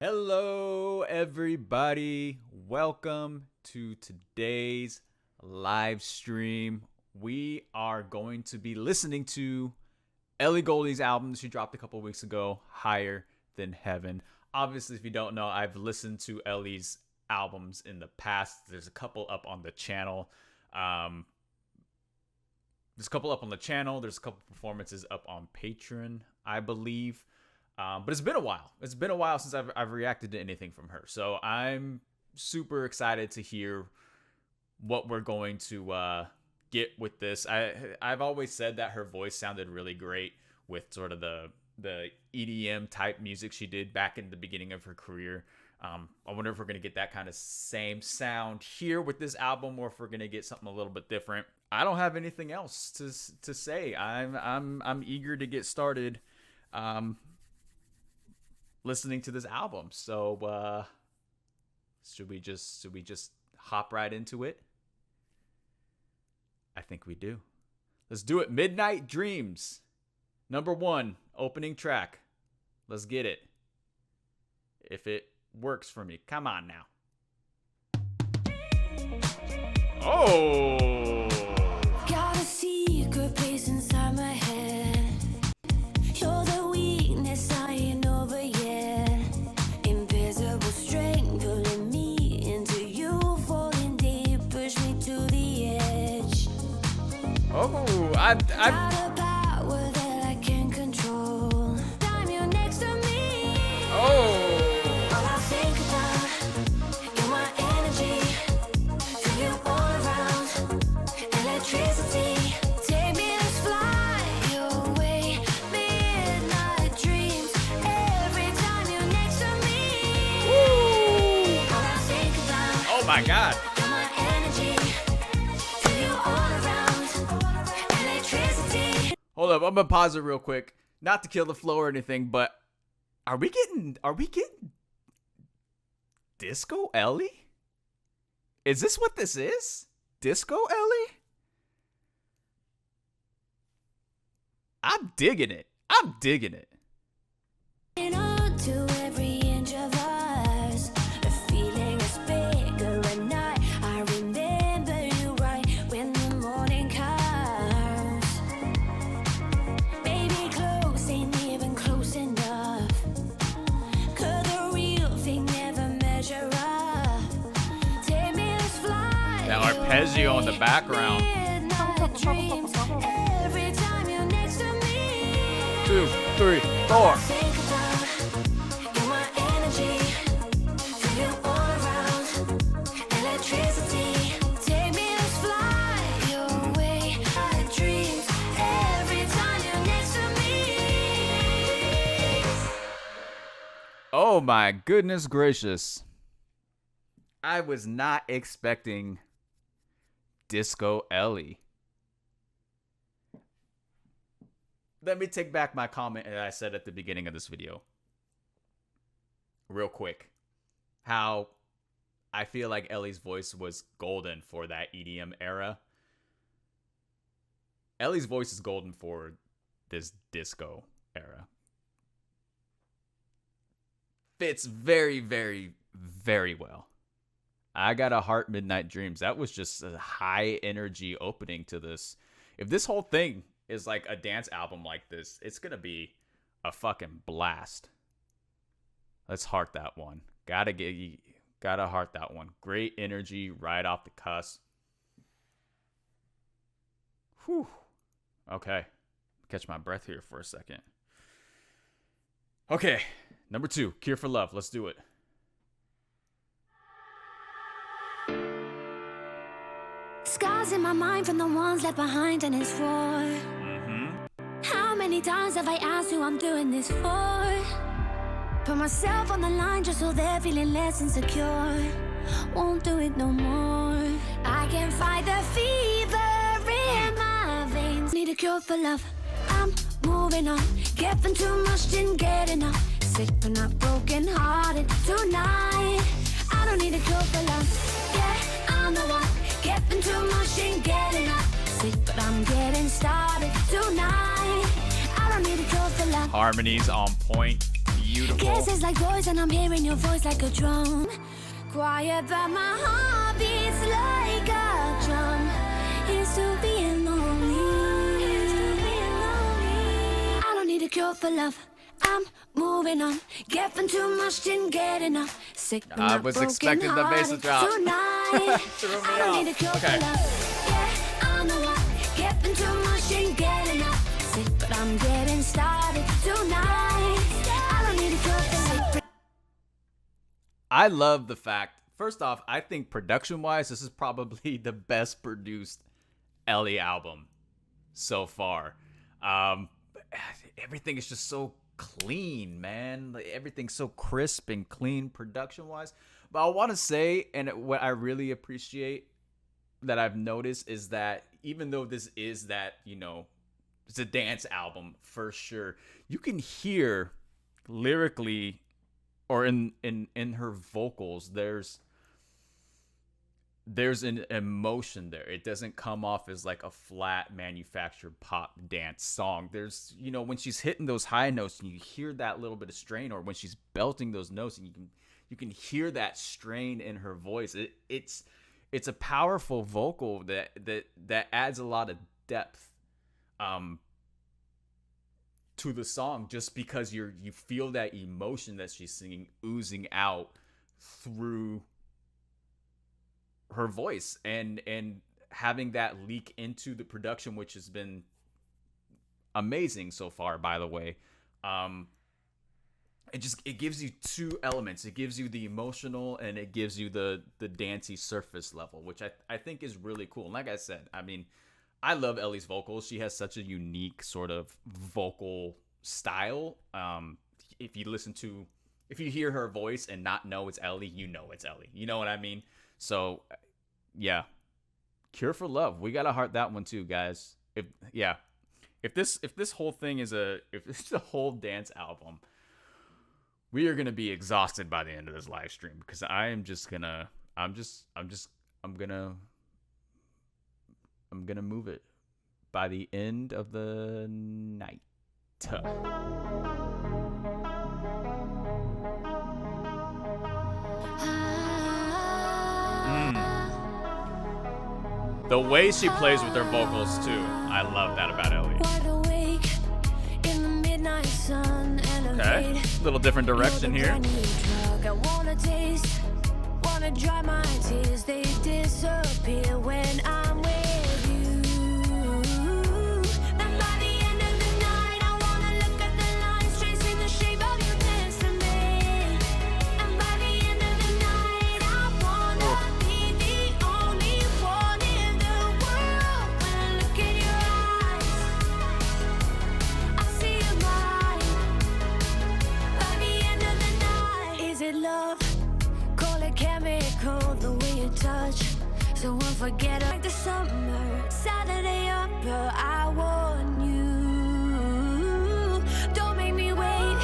Hello, everybody. Welcome to today's live stream. We are going to be listening to Ellie Goulding's album she dropped a couple weeks ago, Higher Than Heaven. Obviously, if you don't know, I've listened to Ellie's albums in the past. There's a couple up on the channel. There's a couple performances up on Patreon, I believe. But it's been a while. It's been a while since I've reacted to anything from her. So I'm super excited to hear what we're going to get with this. I've always said that her voice sounded really great with sort of the EDM type music she did back in the beginning of her career. I wonder if we're going to get that kind of same sound here with this album, or if we're going to get something a little bit different. I don't have anything else to say. I'm eager to get started. Listening to this album. So should we just hop right into it? I think we do. Let's do it. Midnight Dreams, number 1 opening track. Let's get it. If it works for me. Come on now. Oh, Got a secret place inside my head. You're the weakness I ain't over yet. Invisible strength pulling me into you, falling deep, push me to the edge. oh, Got a power that I can't control. Time you're next to me. All I think about, you're my energy. Feel you all around. Electricity. Take me, let's fly away. Midnight dreams. Every time you're next to me. All I think about, oh my God. you're my energy. Feel you all around. Electricity. Hold up, I'm gonna pause it real quick. Not to kill the flow or anything, but are we getting Disco Ellie? Is this what this is? Disco Ellie? I'm digging it. On to every inch of us. The feeling is bigger at night. I remember you right when the morning comes. Baby, close ain't even close enough. 'Cause the real thing never measure up. Take me, let's fly. That arpeggio in the background. Midnight dreams. Every time you're next to me. 2, 3, 4. Think about, you're my energy. Feel you all around. Electricity. Take me, let's fly away. My dreams. Every time you're next to me. Oh my goodness gracious. I was not expecting Disco Ellie. Let me take back my comment that I said at the beginning of this video. Real quick. How I feel like Ellie's voice was golden for that EDM era. Ellie's voice is golden for this disco era. Fits very, very, very well. I Got a Heart, Midnight Dreams. That was just a high energy opening to this. If this whole thing is like a dance album like this, it's going to be a fucking blast. Let's heart that one. Gotta heart that one. Great energy right off the cusp. Whew. Okay. Catch my breath here for a second. Okay. Number 2, Cure for Love. Let's do it. Scars in my mind from the ones left behind, and it's war. How many times have I asked who I'm doing this for? Put myself on the line just so they're feeling less insecure. Won't do it no more. I can fight the fever in my veins. Need a cure for love. I'm moving on. Given too much, didn't get enough. Sick but not broken hearted tonight. I don't need a cure for love. Yeah, I'm the one. Given too much, didn't get enough. Sick but I'm getting started tonight. I don't need a cure for love. Harmonies on point. beautiful. Kisses like boys and I'm hearing your voice like a drum. Quiet but my heart beats like a drum. Here's to being lonely. I don't need a cure for love. I'm moving on. Getting too much, didn't get enough. Sick of I my was broken expecting the bass to heart drop. tonight. Threw me I don't off. need a cure Okay. for love. Yeah, I know I getting too much, didn't get enough. Sick, but I'm getting started tonight. I don't need a cure for love. I love the fact, first off, I think production-wise, this is probably the best produced Ellie album so far. Everything is just so clean, man. Like, everything's so crisp and clean production-wise. But I want to say, and what I really appreciate that I've noticed is that even though this is that, it's a dance album for sure, you can hear lyrically or in her vocals, there's an emotion there. It doesn't come off as like a flat manufactured pop dance song. There's, when she's hitting those high notes and you hear that little bit of strain, or when she's belting those notes and you can hear that strain in her voice. It's a powerful vocal that adds a lot of depth to the song, just because you feel that emotion that she's singing oozing out through her voice, and having that leak into the production, which has been amazing so far, by the way. It gives you two elements. It gives you the emotional and it gives you the dancey surface level, which I think is really cool. And like I said, I mean, I love Ellie's vocals. She has such a unique sort of vocal style. If you hear her voice and not know it's Ellie, you know it's Ellie. You know what I mean? So, yeah, Cure for Love. We gotta heart that one too, guys. If this whole thing is if it's a whole dance album, we are gonna be exhausted by the end of this live stream, because I'm gonna move it by the end of the night. The way she plays with her vocals too, I love that about Ellie. Wide awake in the midnight sun. Okay, little different direction here. I wanna taste, wanna dry my tears. They disappear when I'm with you. And by the end of the night, I wanna look at the lines, tracing the shape of your destiny. And by the end of the night, I wanna be the only one in the world. When I look in your eyes, I see your mind. By the end of the night, is it love? Call it chemical, the way you touch. So unforgettable, like the summer, Saturday upper. I want you. Don't make me wait.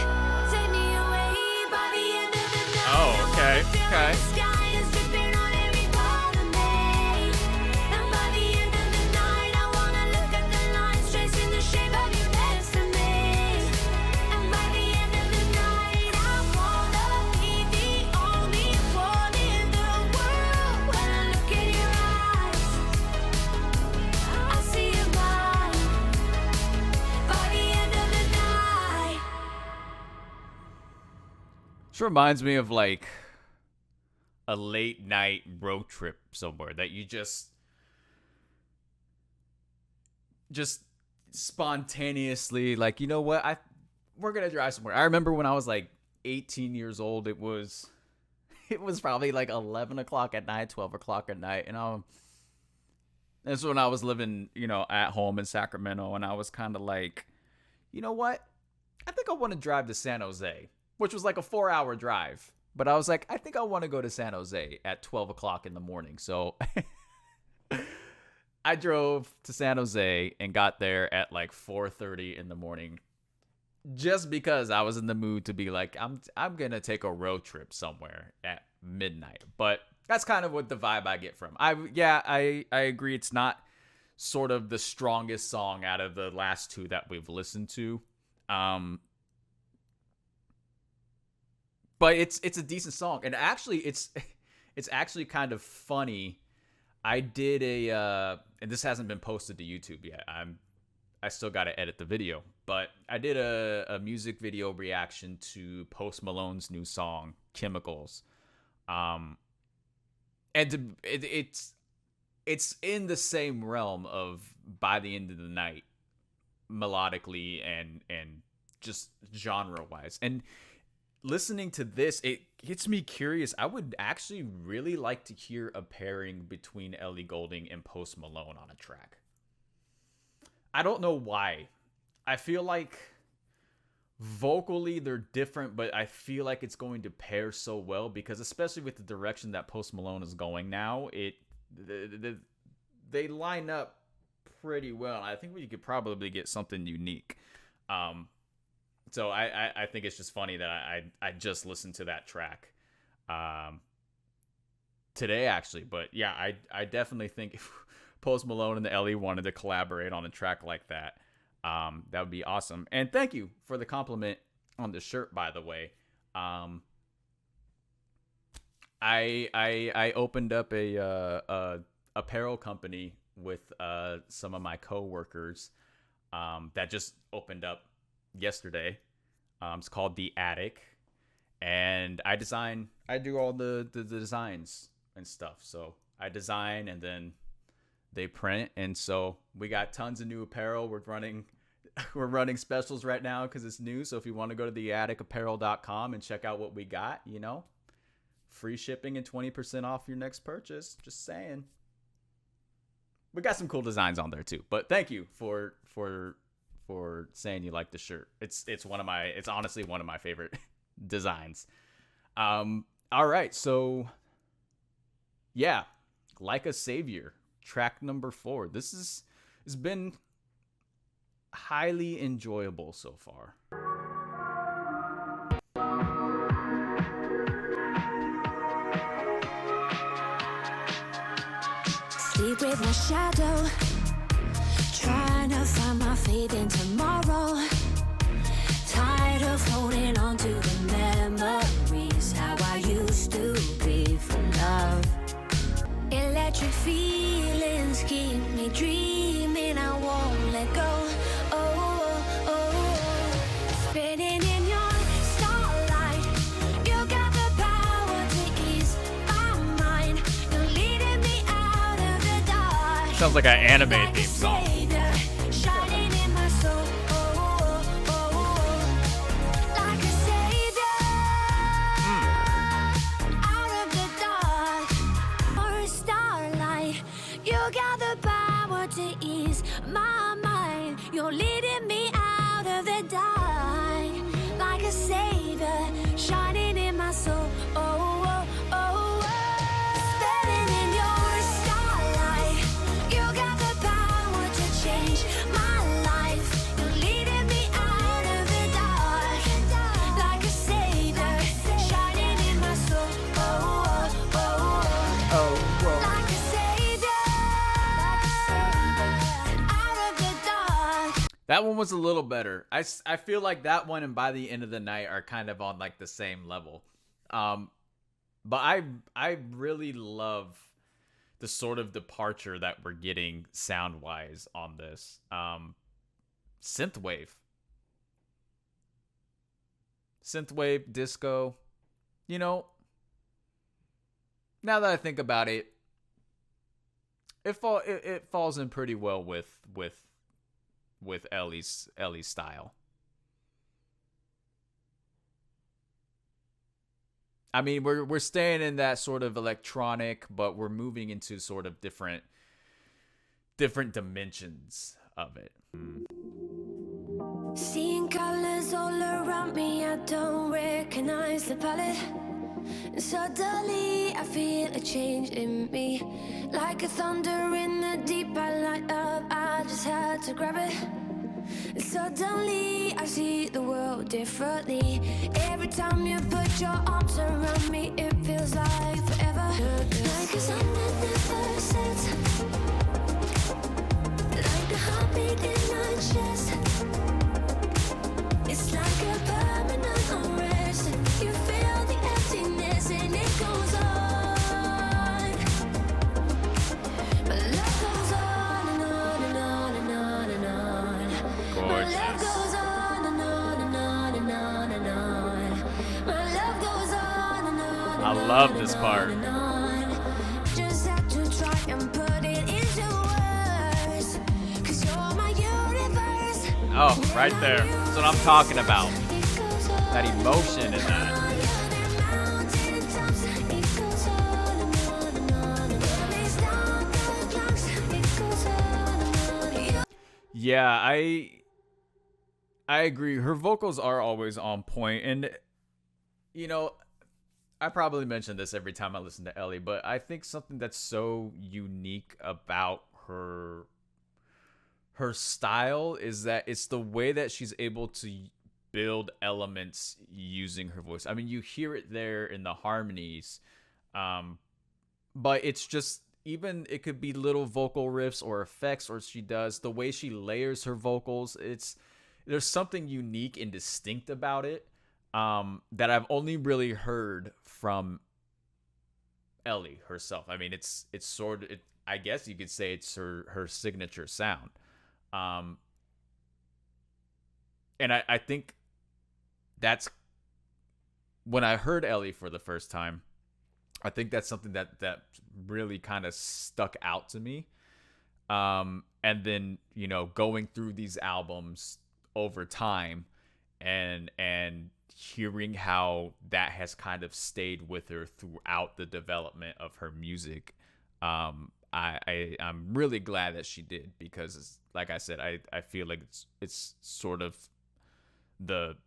Take me away by the end of the night. Oh, okay, okay. The sky is dripping on every part of me. And by the end of the night, I wanna look at the lines, tracing the shape of your destiny. And by the end of the night, I wanna be the only one in the world. When I look in your eyes, I see your mind. By the end of the night. This reminds me of like a late night road trip somewhere that you just spontaneously, like, you know what, we're gonna drive somewhere. I remember when I was like 18 years old, it was probably like 11 o'clock at night, 12 o'clock at night, and that's when I was living, at home in Sacramento, and I was kind of like, you know what, I think I want to drive to San Jose, which was like a 4-hour drive. But I was like, I think I want to go to San Jose at 12 o'clock in the morning. So I drove to San Jose and got there at like 4:30 in the morning, just because I was in the mood to be like, I'm going to take a road trip somewhere at midnight. But that's kind of what the vibe I get from. I agree. It's not sort of the strongest song out of the last two that we've listened to. but it's a decent song, and actually it's actually kind of funny. I did and this hasn't been posted to YouTube yet. I still got to edit the video, but I did a music video reaction to Post Malone's new song Chemicals, and it's in the same realm of By the End of the Night, melodically and just genre wise. And listening to this, it gets me curious. I would actually really like to hear a pairing between Ellie Goulding and Post Malone on a track. I don't know why. I feel like vocally they're different, but I feel like it's going to pair so well because, especially with the direction that Post Malone is going now, they line up pretty well. I think we could probably get something unique. So I think it's just funny that I just listened to that track today, actually. But yeah, I definitely think if Post Malone and the Ellie wanted to collaborate on a track like that, that would be awesome. And thank you for the compliment on the shirt, by the way. I opened up a apparel company with some of my coworkers that just opened up yesterday. It's called The Attic, and I do all the designs and stuff. So I design and then they print, and so we got tons of new apparel. We're running specials right now because it's new. So if you want to go to theatticapparel.com and check out what we got, free shipping and 20% off your next purchase. Just saying. We got some cool designs on there too. But thank you for saying you like the shirt. It's honestly one of my favorite designs. All right, so yeah, Like a Savior, track number 4. This has been highly enjoyable so far. Sleep with my shadow, trying to find my faith in tomorrow. Tired of holding on to the memories, how I used to be from love. Electric feelings keep me dreaming, I won't let go. Spinning in your starlight, you got the power to ease my mind. You're leading me out of the dark. Sounds like an anime theme song. Shining in my soul, like a savior, out of the dark. Or starlight, you got the power to ease my mind. You're leading me out of the dark, like a savior, shining in my soul. Standing in your starlight, you got the power to change my life. You're leading me out of the dark, like a savior, shining in my soul. Like a savior, out of the dark. That one was a little better. I feel like that one and By the End of the Night are kind of on like the same level. But I really love the sort of departure that we're getting sound wise on this. Synthwave, disco. Now that I think about it, it falls in pretty well with Ellie's style. I mean, we're staying in that sort of electronic, but we're moving into sort of different dimensions of it. Seeing colors all around me, I don't recognize the palette. And suddenly I feel a change in me, like a thunder in the deep. I light up, I just had to grab it. And suddenly I see the world differently. Every time you put your arms around me, it feels like forever. Like a sun that never sets, like a heartbeat in my chest. It's like a permanent unrest. You feel the I love this part. Just have to try and put it into words. 'Cause you're my universe. Oh, right there. That's what I'm talking about. That emotion in that. Yeah, I agree. Her vocals are always on point, and you know, I probably mention this every time I listen to Ellie, but I think something that's so unique about her style is that it's the way that she's able to build elements using her voice. I mean, you hear it there in the harmonies, but it's just, even it could be little vocal riffs or effects, or she does the way she layers her vocals. There's something unique and distinct about it, that I've only really heard from Ellie herself. I mean, it's sort of, I guess you could say it's her signature sound. And I think that's when I heard Ellie for the first time. I think that's something that really kind of stuck out to me. And then, you know, going through these albums over time and hearing how that has kind of stayed with her throughout the development of her music. I'm really glad that she did, because like I said, I feel like it's sort of the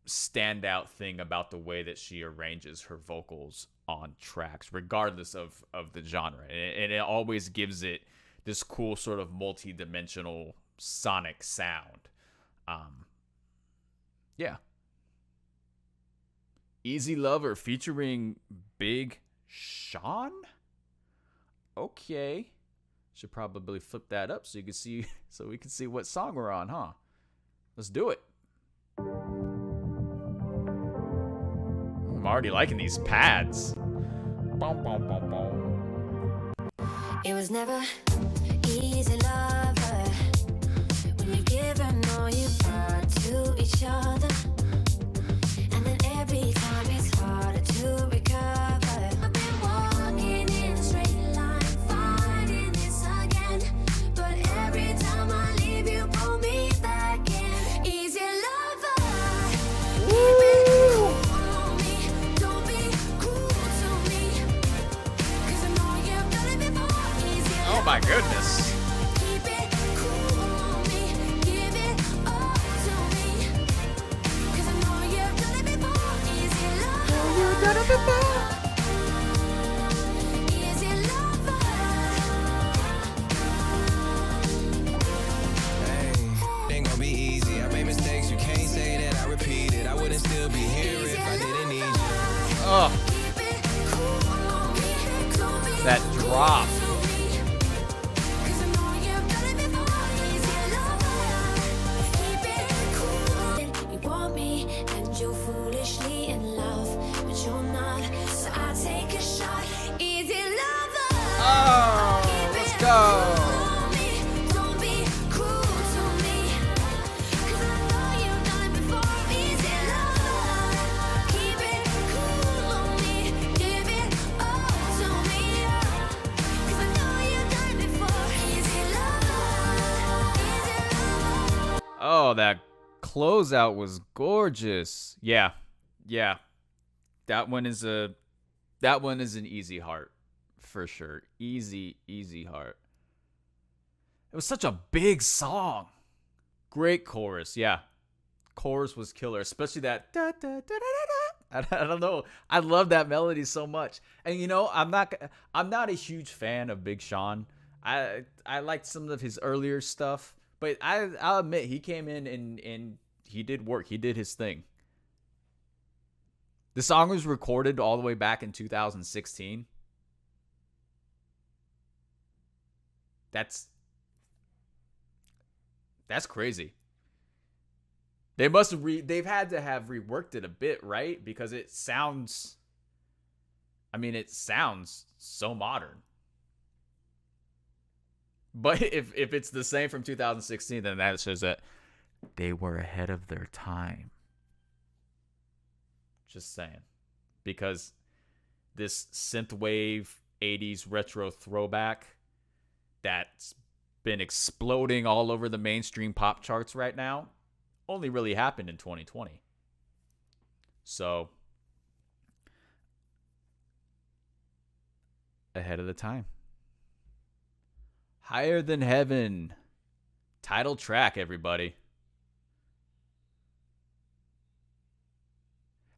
standout thing about the way that she arranges her vocals on tracks, regardless of the genre. And it always gives it this cool sort of multi-dimensional sonic sound. Yeah. Easy Lover featuring Big Sean? Okay. Should probably flip that up so you can see, so we can see what song we're on, huh? Let's do it. I'm already liking these pads. Boom, boom, boom, boom. It was never easy, lover, when you give and all you brought to each other, and then every time it's harder to recover. I've been walking in a straight line, fighting this again, but every time I leave you pull me back in. Easy lover, keep it cool on me, don't be cruel to me, 'cause I know you've done it before. Easy Oh my goodness. keep it cool on me, give it all to me, 'cause I know you've done it before. Easy lover, easy lover. Hey, ain't gonna be easy. I made mistakes, you can't say that I repeated. I wouldn't still be here if I didn't need you. Oh, Keep it cool on me, don't be that drop. cruel to me, 'cause I know you've done it before. Easy lover, keep it cool. You want me and you're foolishly in love, but you're not, so I take a shot. Easy lover. Oh, let's go. Don't be cruel to me, 'cause I know you've done it before. Easy lover, keep it cool on me, give it all to me, 'cause I know you've done it before. Easy lover. Oh, that closeout was gorgeous. Yeah. That one is an easy heart for sure. Easy heart. It was such a big song. Great chorus. Yeah. Chorus was killer, especially that da, da, da, da, da, da. I don't know. I love that melody so much. And you know, I'm not a huge fan of Big Sean. I liked some of his earlier stuff, but I'll admit he came in and he did work. He did his thing. The song was recorded all the way back in 2016. That's crazy. They've had to have reworked it a bit, right? Because it sounds so modern. But if it's the same from 2016, then that shows that they were ahead of their time. Just saying. Because this synthwave 80s retro throwback that's been exploding all over the mainstream pop charts right now only really happened in 2020. So, ahead of the time. Higher Than Heaven. Title track, everybody.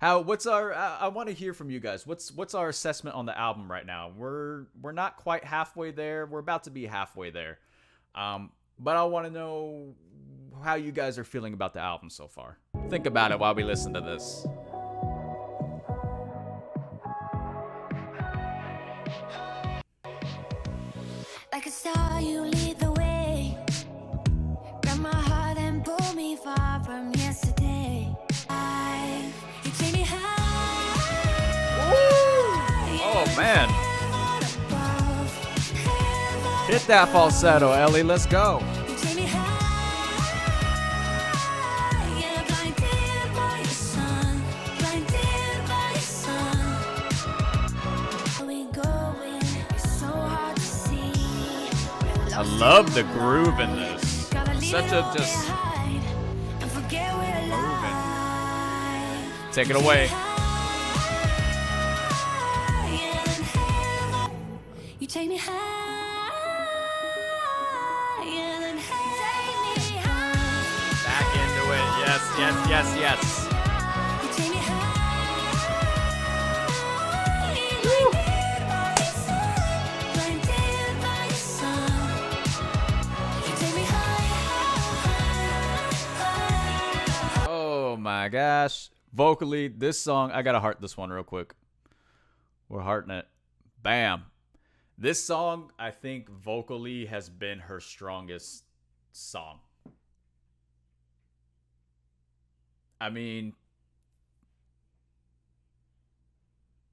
What's our I want to hear from you guys. What's our assessment on the album right now? We're not quite halfway there. We're about to be halfway there. But I want to know how you guys are feeling about the album so far. Think about it while we listen to this. Like a star, you lead the way. Grab my heart and pull me far from yesterday. You take me high. Oh man. Hit that falsetto, Ellie. Let's go. You take me high. Yeah, blinded by the sun. Blinded by the sun. Where we going? It's so hard to see. I love the groove in this. Such a just moving. Take it away. You take me higher than high. Back into it. Yes, yes, yes, yes. You take me higher. Blinded by the sun. You take me higher. Oh my gosh. Vocally, this song, I gotta heart this one real quick. We're hearting it. Bam. This song, I think, vocally has been her strongest song. I mean,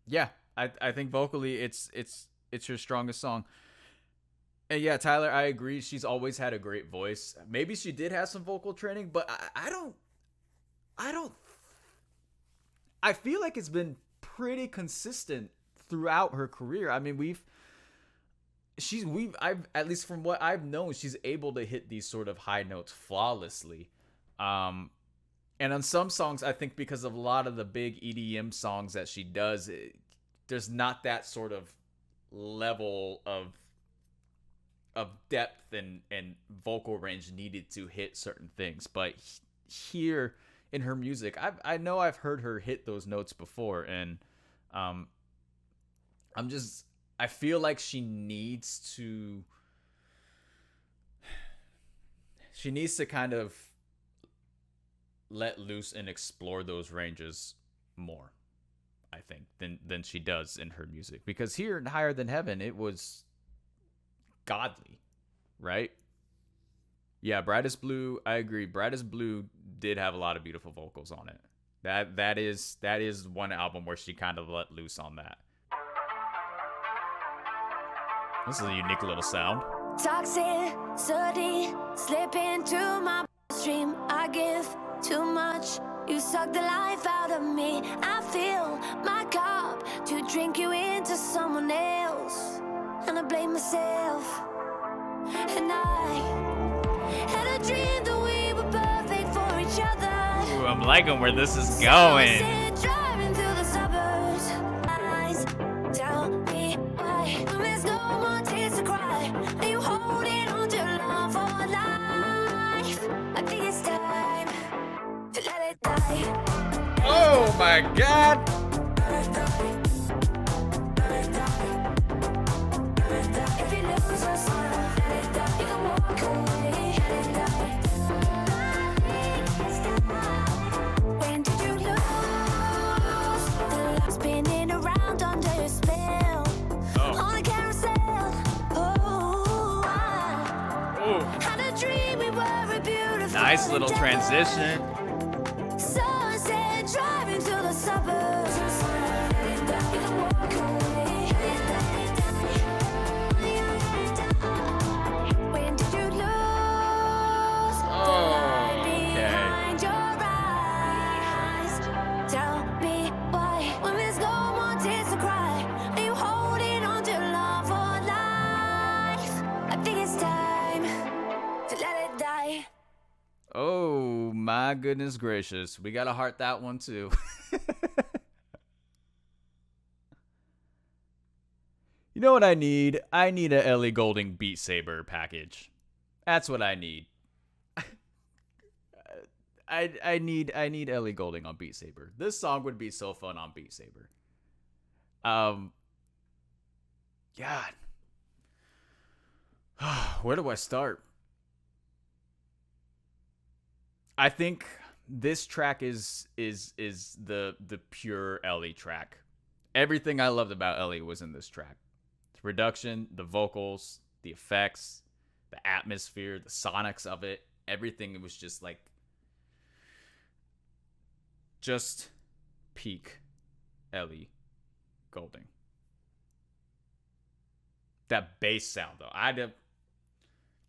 yeah, I think vocally it's her strongest song. And yeah, Tyler, I agree. She's always had a great voice. Maybe she did have some vocal training, but I feel like it's been pretty consistent throughout her career. I mean, I've at least from what I've known, she's able to hit these sort of high notes flawlessly. And on some songs, I think because of a lot of the big EDM songs that she does, there's not that sort of level of depth and vocal range needed to hit certain things. But here in her music, I know I've heard her hit those notes before, and I feel like she needs to kind of let loose and explore those ranges more, I think, than she does in her music. Because here in Higher Than Heaven, it was godly, right? Yeah, Brightest Blue, I agree. Brightest Blue did have a lot of beautiful vocals on it. That is one album where she kind of let loose on that. This is a unique little sound. Toxicity slip into my stream. I give too much. You suck the life out of me. I fill my cup to drink you into someone else, and I blame myself. And I had a dream that we were perfect for each other. Ooh, I'm liking where this is going. Driving through the suburbs. Eyes tell me why. There's no more tears to cry. Are you holding on to love for life? I think it's time to let it die. Oh my God. If you lose yourself, let it die. You can walk away. Let it die. When did you lose the love spinning around under your spell? On the carousel. Oh, I had a dream we were a beautiful. Nice little transition. Sunset driving to the suburbs. You can walk away. When did you lose the light behind your eyes? Tell me why. When there's no more tears to cry, My goodness gracious. We got to heart that one too. You know what I need? I need a Ellie Goulding Beat Saber package. That's what I need. I need Ellie Goulding on Beat Saber. This song would be so fun on Beat Saber. God. Where do I start? I think this track is the pure Ellie track. Everything I loved about Ellie was in this track. The production, the vocals, the effects, the atmosphere, the sonics of it, everything. It was just like peak Ellie Goulding. That bass sound though,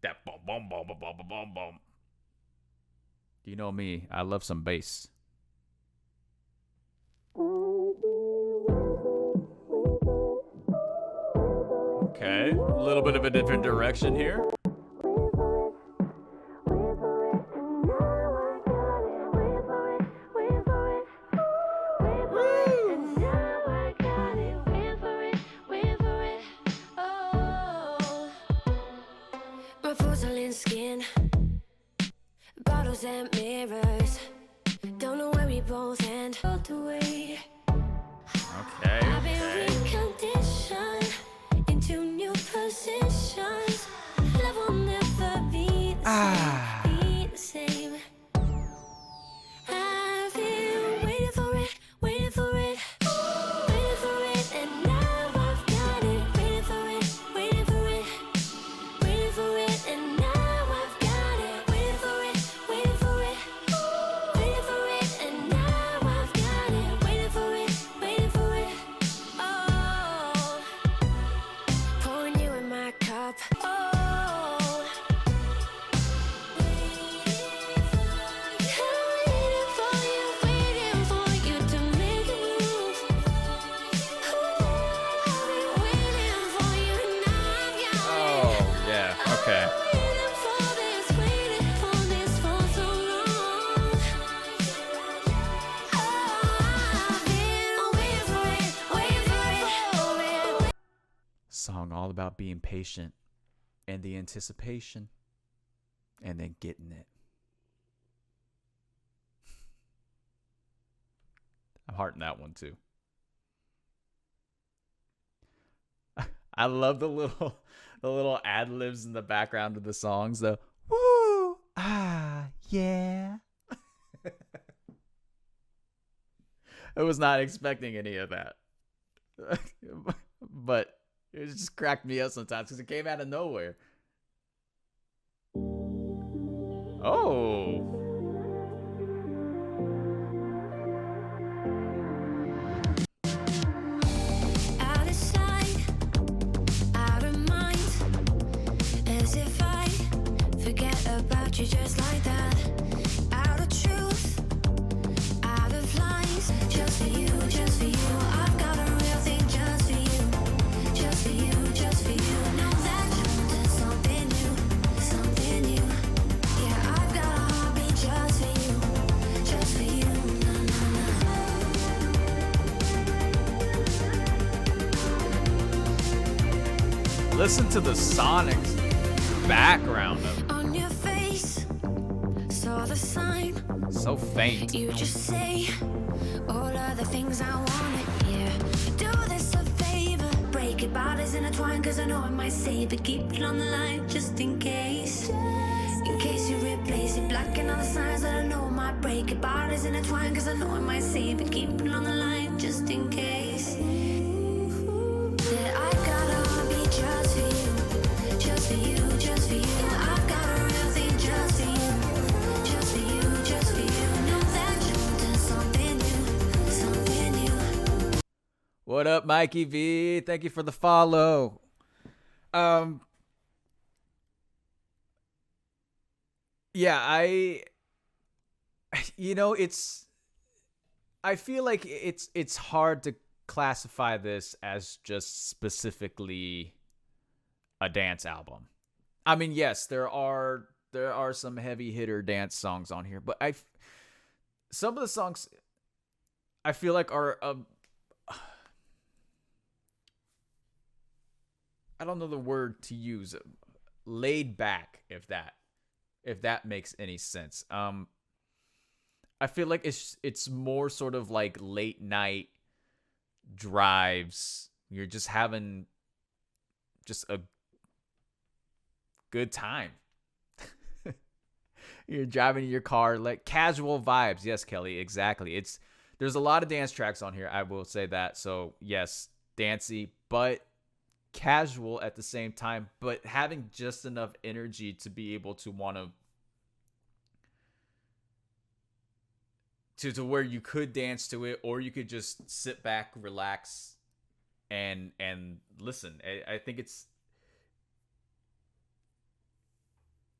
that boom boom boom boom boom boom boom. You know me, I love some bass. Okay, a little bit of a different direction here. Bottles and mirrors, don't know where we both end. Okay. I've been reconditioned into new positions. Love will never be the same. I've been waiting for it, waiting for it, waiting for it, and now I've got it. Waiting for it, waiting for it, waiting for it, and now I've got it. Waiting for it, waiting for it, waiting for it, and now I've got it. Waiting for it, waiting for it. Oh, pouring you in my cup. Oh. Okay. Song all about being patient and the anticipation and then getting it. I'm hearting that one too. I love the little ad-libs in the background of the songs. The woo, yeah. I was not expecting any of that. But it just cracked me up sometimes because it came out of nowhere. Oh. Out of sight, out of mind, as if I forget about you just like that. Out of truth, out of lies, just for you, just for you. I've got a real thing just for you, just for you, just for you. Know that you're into something new, something new. Yeah, I've got a heartbeat just for you, just for you. Na, na, na. Listen to the sonics background of it. On your face, saw the sign. So faint. You just say all of the things I wanted, yeah. Do this a favor, break it, bodies intertwined, cause I know I might say it, but keep it on the line just in case. In case you replace it, blocking all the signs that I know I might break it, bodies intertwined, cause I know I might say it, but keep it on the line just in case. That I got a heartbeat just for you, just for you, just for you. I've got a real thing just for you, just for you, just for you. Know that you're into something new, something new. What up, Mikey V? Thank you for the follow. Yeah, I feel like it's hard to classify this as just specifically a dance album. I mean, yes, there are some heavy hitter dance songs on here, but some of the songs I feel like are I don't know the word to use, laid back, if that makes any sense. I feel like it's more sort of like late night drives. You're just having just a good time. You're driving in your car, like casual vibes. Yes, Kelly, exactly. There's a lot of dance tracks on here, I will say that. So yes, dancey, but casual at the same time, but having just enough energy to be able to want to where you could dance to it, or you could just sit back, relax, and listen. I think it's,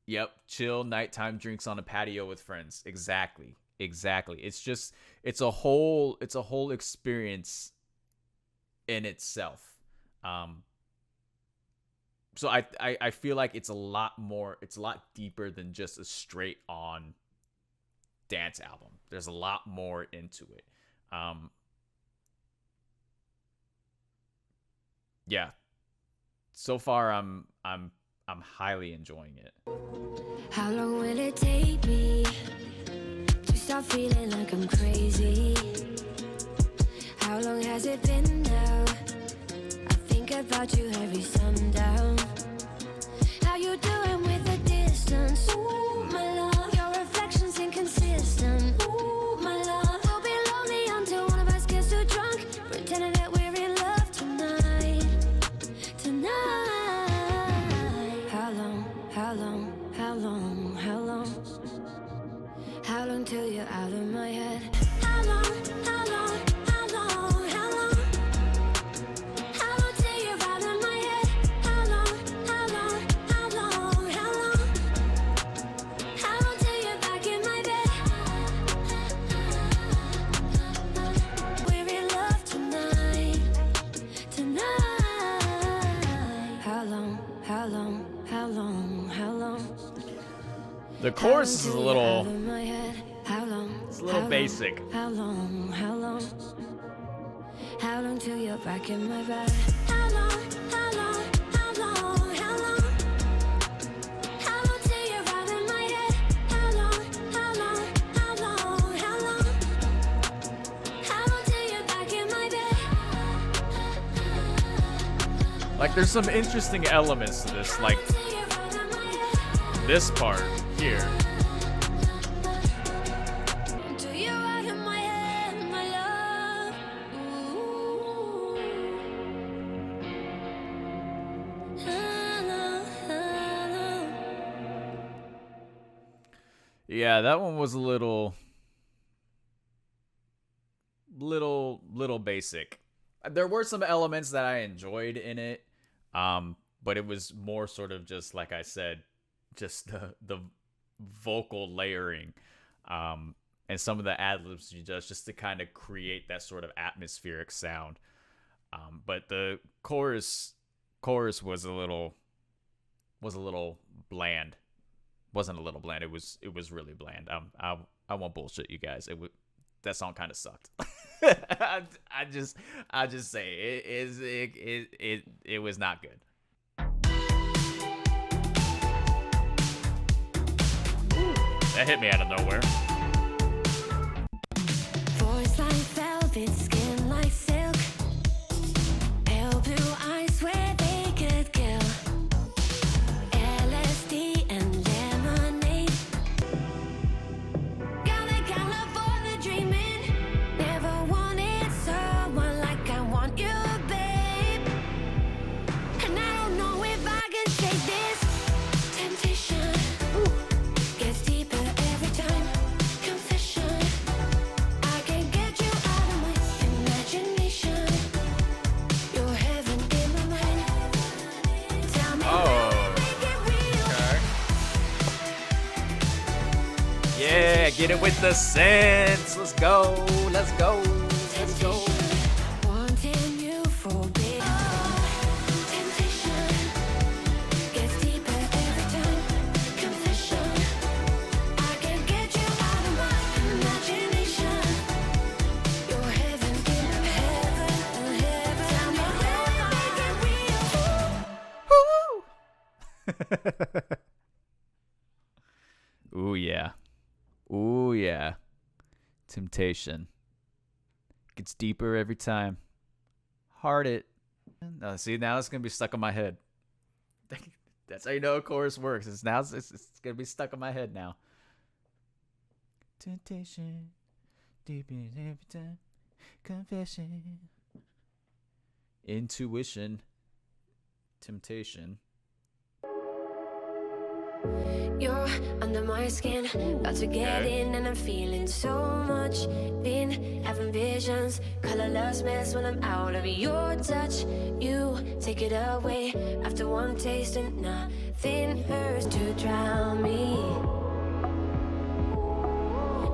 yep, chill nighttime drinks on a patio with friends. Exactly. It's a whole experience in itself. So I feel like it's a lot deeper than just a straight on dance album. There's a lot more into it. Yeah. So far I'm highly enjoying it. How long will it take me to stop feeling like I'm crazy? How long has it been now? I think about you every sundown. How you doing with the distance? Ooh, my love, your reflection's inconsistent. Ooh, my love, we'll be lonely until one of us gets too drunk, pretending that we're in love tonight. How long? How long till you're out of my head? How long till you're out of my head? How long till you're back in my bed? We're in love tonight. How long? The chorus is a little basic. How long till you're back in my bed? How long till you're out of my head? How long till you're back in my bed? Like, there's some interesting elements to this, like this part here. Till you're out of my head, my love. Ooh. Hello. Yeah, that one was a little basic. There were some elements that I enjoyed in it, but it was more sort of just, like I said, just the vocal layering, and some of the ad-libs you just to kind of create that sort of atmospheric sound. But the chorus was a little bland. Wasn't a little bland. It was really bland. I won't bullshit you guys. That song kind of sucked. I just say it was not good. That hit me out of nowhere. Voice like velvet, skin like silk. Pale blue eyes where they could kill. LSD and lemonade. Got the California dreaming. Never wanted someone like I want you, babe. And I don't know if I can shake this temptation. Gets deeper every time. Confession. I can't get you out of my imagination. You're heaven in my mind. Tell me how we make it real. Okay. Yeah, get it with the sense. Let's go. Wanting you for big. Temptation gets deeper every time. Confession. I can't get you out of my imagination. Ooh yeah. Ooh yeah. Temptation. Gets deeper every time. Heart it. No, see, now it's gonna be stuck in my head. That's how you know a chorus works. It's gonna be stuck in my head now. Temptation, deep in every time. Confession, intuition, temptation. You're under my skin, about to get in, and I'm feeling so much. Been having visions, colorless mess when I'm out of your touch. You take it away after one taste, and nothing hurts to drown me.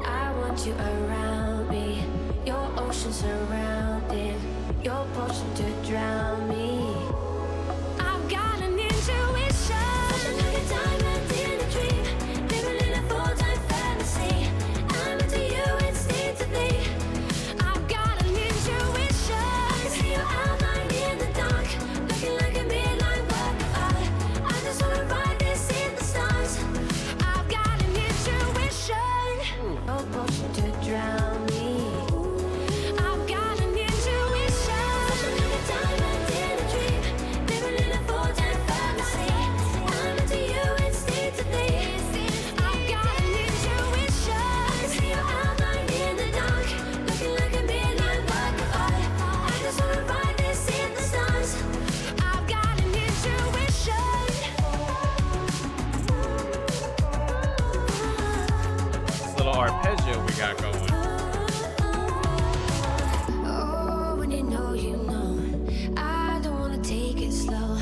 I want you around me, your ocean surrounding, your potion to drown me. I've got an intuition, something like a diamond in a dream, living in a full-time fantasy. I'm into you instinctively. I've got an intuition, I can see your outline in the dark, looking like a midnight work of art. I just wanna write this in the stars. I've got an intuition, no potion to drown me. I've got an intuition, something like a diamond in a dream, living in a full-time fantasy. I'm into you instinctively. I've got an intuition, I can see your outline in the dark, looking like a midnight work of art. I just wanna write this in the stars. I've got an intuition. This little arpeggio we got going. Oh, when you know, I don't wanna take it slow.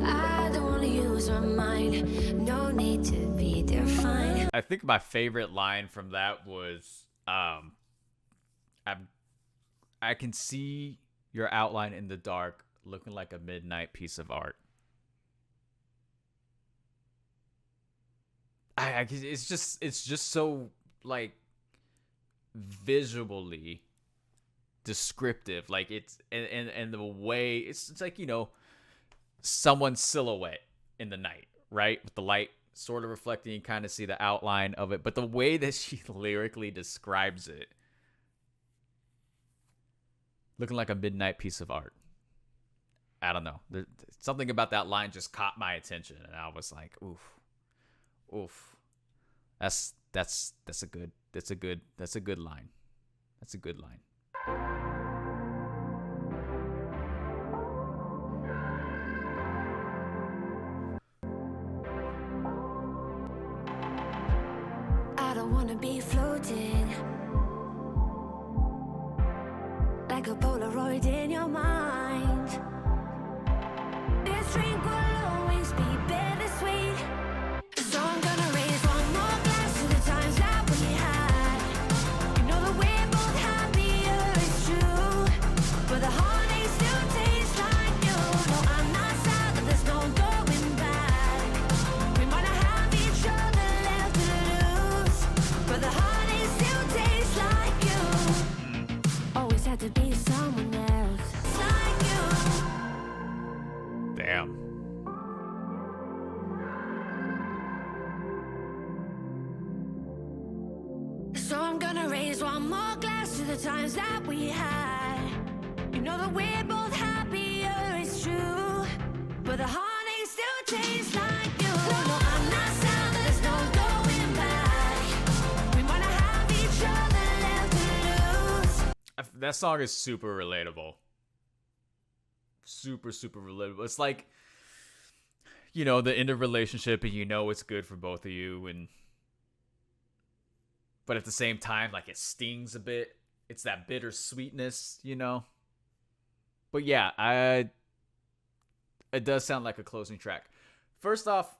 I don't wanna use my mind. No need to be defined. I think my favorite line from that was, I can see your outline in the dark, looking like a midnight piece of art. It's just so like visually descriptive. Like it's and the way it's like, you know, someone's silhouette in the night, right? With the light sort of reflecting, you kind of see the outline of it. But the way that she lyrically describes it, looking like a midnight piece of art. I don't know. Something about that line just caught my attention, and I was like, oof. That's a good line. That's a good line. I don't wanna be floating like a Polaroid in your mind. This drink will always be bittersweet, so I'm gonna raise one more glass to the times that we had. You know that we're both happier, it's true, but the heartache still tastes like you. No, I'm not sad that there's no going back. We might not have each other left to lose, but the heartache still tastes like you. Always had to be someone else like you. Damn. So I'm gonna raise one more glass to the times that we had. You know that we're both happier, it's true, but the heartache still tastes like you. No, I'm not sad that there's no going back. We might not have each other left to lose. That song is super relatable. Super relatable. It's like, you know, the end of relationship, and you know it's good for both of you, and but at the same time, like, it stings a bit. It's that bittersweetness, you know. But yeah, it does sound like a closing track. First off,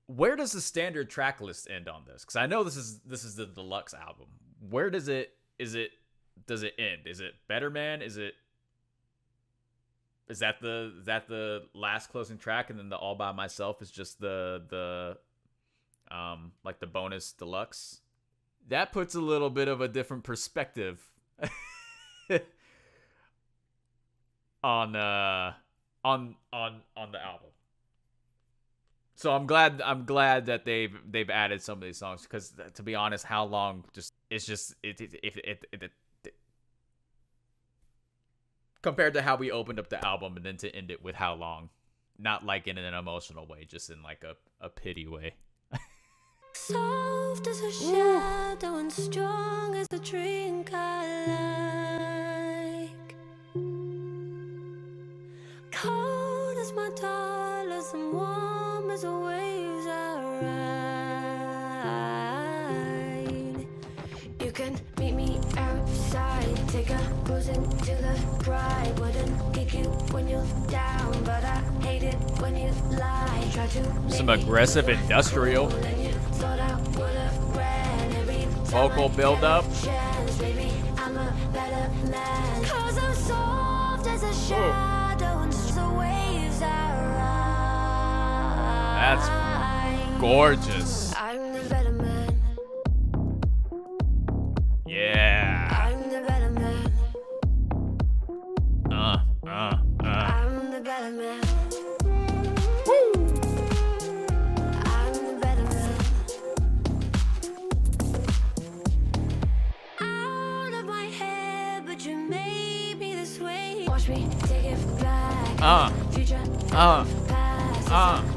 where does the standard track list end on this? Because I know this is the deluxe album. Where does it end? Is it Better Man? Is that the last closing track, and then the All By Myself is just the like the bonus deluxe? That puts a little bit of a different perspective on the album. So I'm glad that they've added some of these songs, because to be honest, how long it compared to how we opened up the album and then to end it with how long, not like in an emotional way, just in like a pity way. Soft as a shadow and strong as a drink I like. Cold as my dollars and warm as the waves I ride. You can meet me outside, take a cruise into the pride. Wouldn't kick you when you're down, but I hate it when you lie. Try to Some aggressive industrial vocal build up. Cause I'm soft as a shadow and the waves I ride. That's gorgeous. I'm the better man. Yeah. I'm the better man. I'm the better man. I'm the better man. Out of my head, but you made me this way. Watch me take it back. Future, past.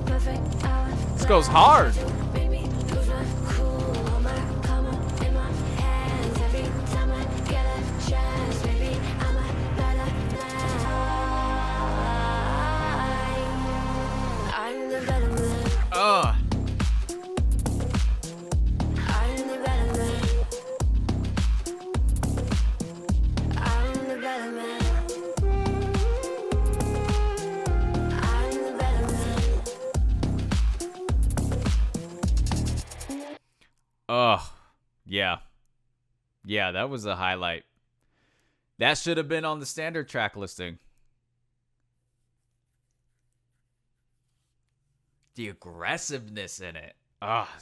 Perfect hour. This goes hard. Make me lose my cool. Hold my karma in my hands. Every time I get a chance, baby, I'm a better man. I'm the better man. I'm the better man. I'm the better man. I'm the better man. Yeah. Yeah, that was a highlight. That should have been on the standard track listing. The aggressiveness in it.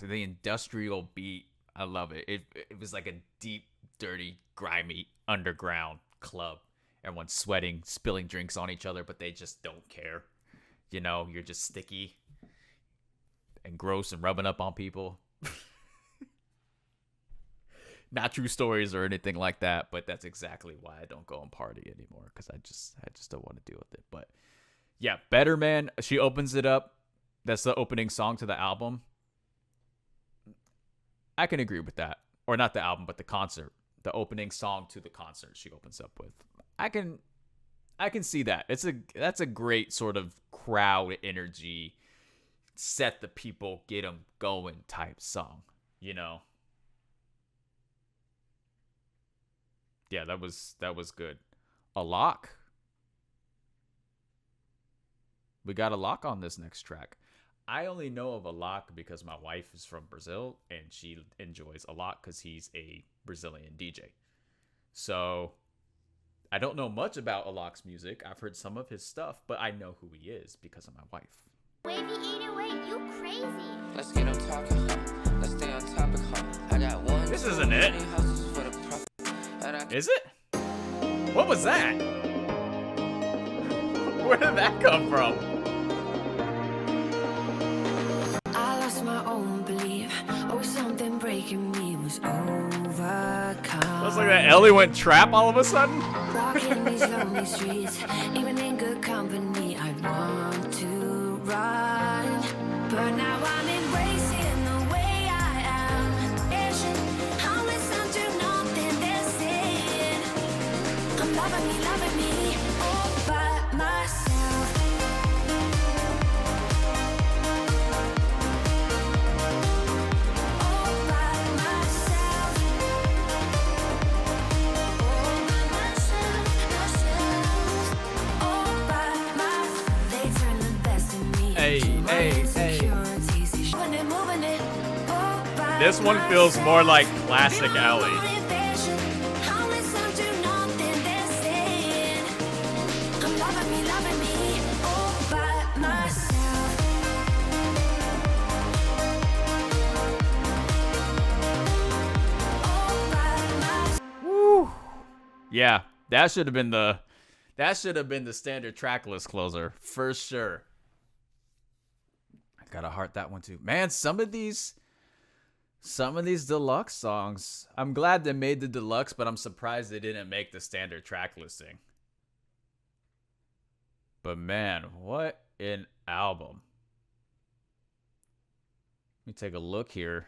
The industrial beat. I love it. It was like a deep, dirty, grimy underground club. Everyone's sweating, spilling drinks on each other, but they just don't care. You know, you're just sticky and gross and rubbing up on people. Not true stories or anything like that, but that's exactly why I don't go and party anymore, because I just don't want to deal with it. But yeah, Better Man, she opens it up. That's the opening song to the album. I can agree with that. Or not the album, but the concert. The opening song to the concert she opens up with. I can see that. That's a great sort of crowd energy, set the people, get them going type song, you know? Yeah, that was good. A lock. We got a lock on this next track. I only know of a lock because my wife is from Brazil and she enjoys a lock because he's a Brazilian DJ. So I don't know much about Alok's music. I've heard some of his stuff, but I know who he is because of my wife. Wavy eater, wait, you crazy. Let's get on talking, huh? Let's stay on topic, huh? I got one. This isn't it. Is it? What was that? Where did that come from? I lost my own belief. Oh, something breaking me was overcome. Looks like that Ellie went trap all of a sudden. Walking these lonely streets, even in good company, I want to run. But now I'm embracing the way I am. I'll listen to nothing they're saying. I'm loving me all by myself. All by myself. All by myself. They turn the best in me. Hey, into my hey, hey. insecurities. Moving it, all by This one feels more like classic Ellie. I'll listen to nothing they're saying. I'm loving me all by myself. All by myself. Woo. Yeah, that should have been the standard track list closer for sure. Gotta heart that one too. Man, some of these deluxe songs, I'm glad they made the deluxe, but I'm surprised they didn't make the standard track listing. But man, what an album. Let me take a look here.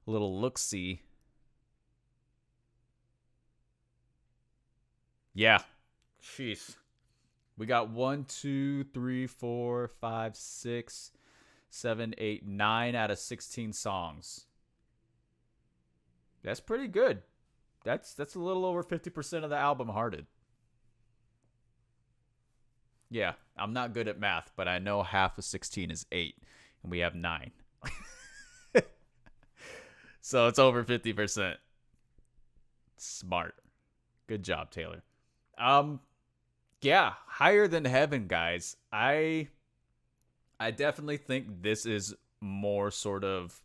A little look-see. Yeah. Jeez. We got 1, 2, 3, 4, 5, 6, 7, 8, 9 out of 16 songs. That's pretty good. That's a little over 50% of the album hearted. Yeah, I'm not good at math, but I know half of 16 is 8, and we have 9. So it's over 50%. Smart. Good job, Taylor. Yeah, Higher Than Heaven, guys. I definitely think this is more sort of,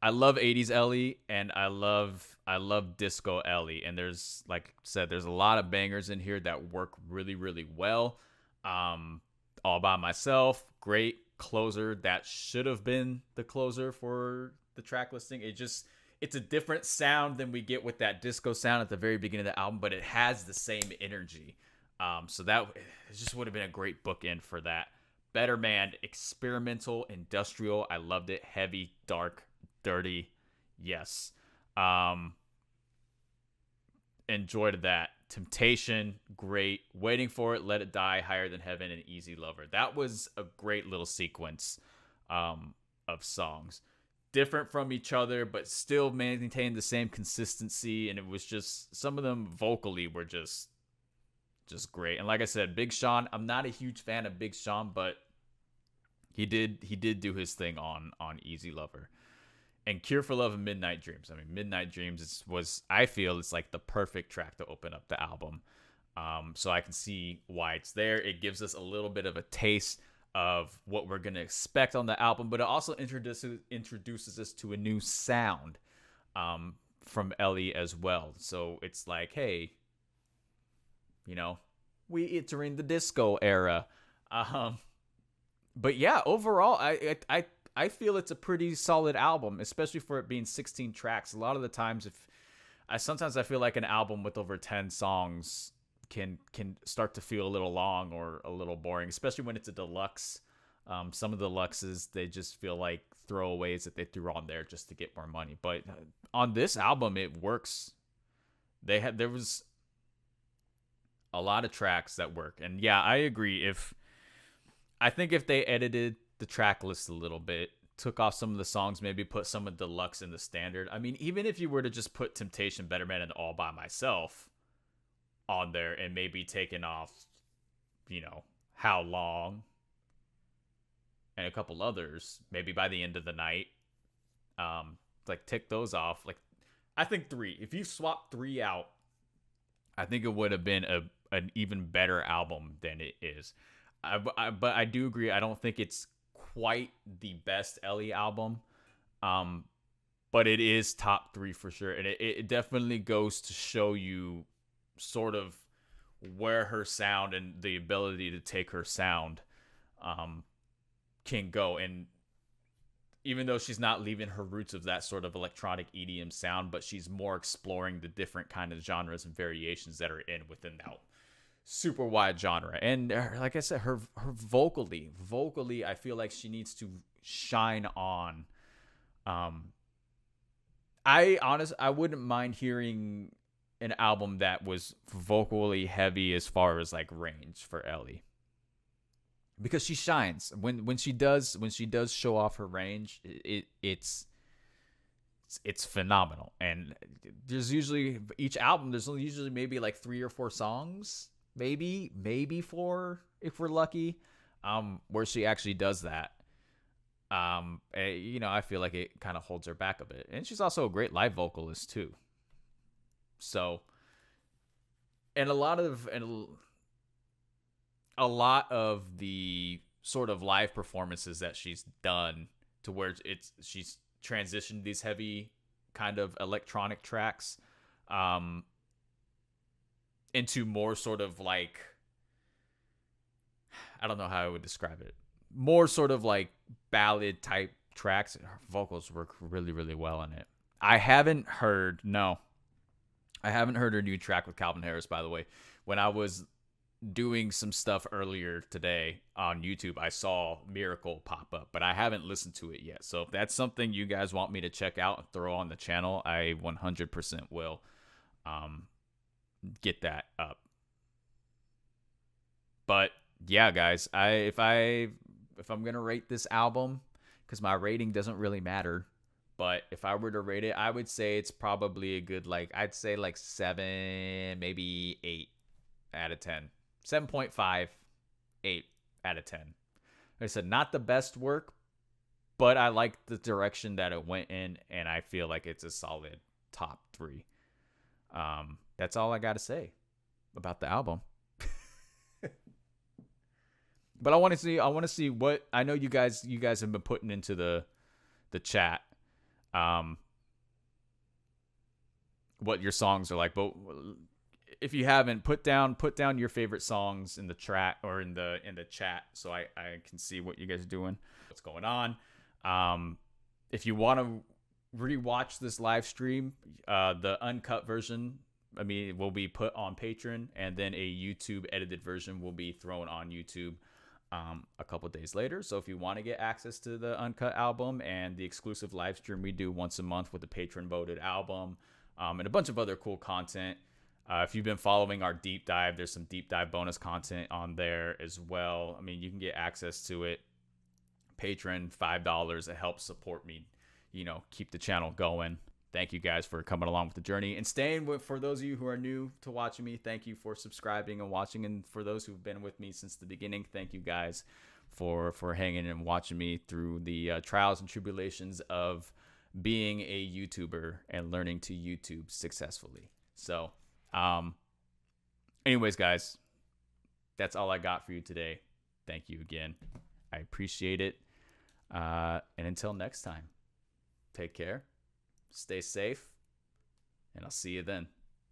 I love 80s Ellie and I love disco Ellie, and there's, like I said, there's a lot of bangers in here that work really, really well. All By Myself, great closer. That should have been the closer for the track listing. It's a different sound than we get with that disco sound at the very beginning of the album, but it has the same energy. So that it just would have been a great bookend for that. Better Man, experimental, industrial. I loved it. Heavy, dark, dirty. Yes. Enjoyed that. Temptation, great. Waiting for It, Let It Die, Higher Than Heaven, and Easy Lover. That was a great little sequence of songs. Different from each other, but still maintained the same consistency. And it was just, some of them vocally were just great. And like I said, Big Sean, I'm not a huge fan of Big Sean, but he did do his thing on Easy Lover. And Cure for Love and Midnight Dreams. I mean, Midnight Dreams I feel it's like the perfect track to open up the album. So I can see why it's there. It gives us a little bit of a taste of what we're going to expect on the album, but it also introduces us to a new sound from Ellie as well. So it's like, hey, we entering the disco era. But yeah, overall, I feel it's a pretty solid album, especially for it being 16 tracks. A lot of the times, sometimes I feel like an album with over 10 songs can start to feel a little long or a little boring, especially when it's a deluxe. Some of the deluxes, they just feel like throwaways that they threw on there just to get more money. But on this album, it works. There was a lot of tracks that work. And yeah, I agree. I think if they edited the track list a little bit, took off some of the songs, maybe put some of the deluxe in the standard. I mean, even if you were to just put Temptation, Better Man, and All By Myself on there and maybe taking off, How Long and a couple others, maybe by the end of the night, like tick those off. Like, I think 3. If you swap 3 out, I think it would have been an even better album than it is. But I do agree. I don't think it's quite the best Ellie album, but it is top 3 for sure. And it definitely goes to show you sort of where her sound and the ability to take her sound can go. And even though she's not leaving her roots of that sort of electronic EDM sound, but she's more exploring the different kind of genres and variations that are within that super wide genre. And like I said, her vocally, I feel like she needs to shine on. I wouldn't mind hearing an album that was vocally heavy as far as like range for Ellie, because she shines when she does show off her range. It's phenomenal. And there's usually maybe like 3 or 4 songs, maybe 4 if we're lucky, where she actually does that. I feel like it kind of holds her back a bit. And she's also a great live vocalist too. So, and a lot of the sort of live performances that she's done, to where she's transitioned these heavy kind of electronic tracks into more sort of like, I don't know how I would describe it, more sort of like ballad type tracks. Her vocals work really, really well in it. I haven't heard her new track with Calvin Harris, by the way. When I was doing some stuff earlier today on YouTube, I saw Miracle pop up, but I haven't listened to it yet. So if that's something you guys want me to check out and throw on the channel, I 100% will get that up. But yeah, guys, if I'm gonna rate this album, because my rating doesn't really matter, but if I were to rate it, I would say it's probably a good, like, I'd say like 7, maybe 8 out of 10. 7.5, 8 out of 10. Like I said, not the best work, but I like the direction that it went in, and I feel like it's a solid top 3. That's all I got to say about the album. But I want to see what, I know you guys have been putting into the chat, what your songs are like. But if you haven't, put down your favorite songs in the chat, or in the chat, so I can see what you guys are doing, what's going on. If you want to rewatch this live stream, the uncut version, will be put on Patreon, and then a YouTube edited version will be thrown on YouTube a couple days later. So if you want to get access to the uncut album and the exclusive live stream we do once a month with the patron voted album, and a bunch of other cool content, if you've been following our deep dive, there's some deep dive bonus content on there as well. You can get access to it. Patron, $5. It helps support me, keep the channel going. Thank you guys for coming along with the journey and staying with. For those of you who are new to watching me, thank you for subscribing and watching. And for those who've been with me since the beginning, thank you guys for hanging and watching me through the trials and tribulations of being a YouTuber and learning to YouTube successfully. So, anyways, guys, that's all I got for you today. Thank you again. I appreciate it. And until next time, take care. Stay safe, and I'll see you then.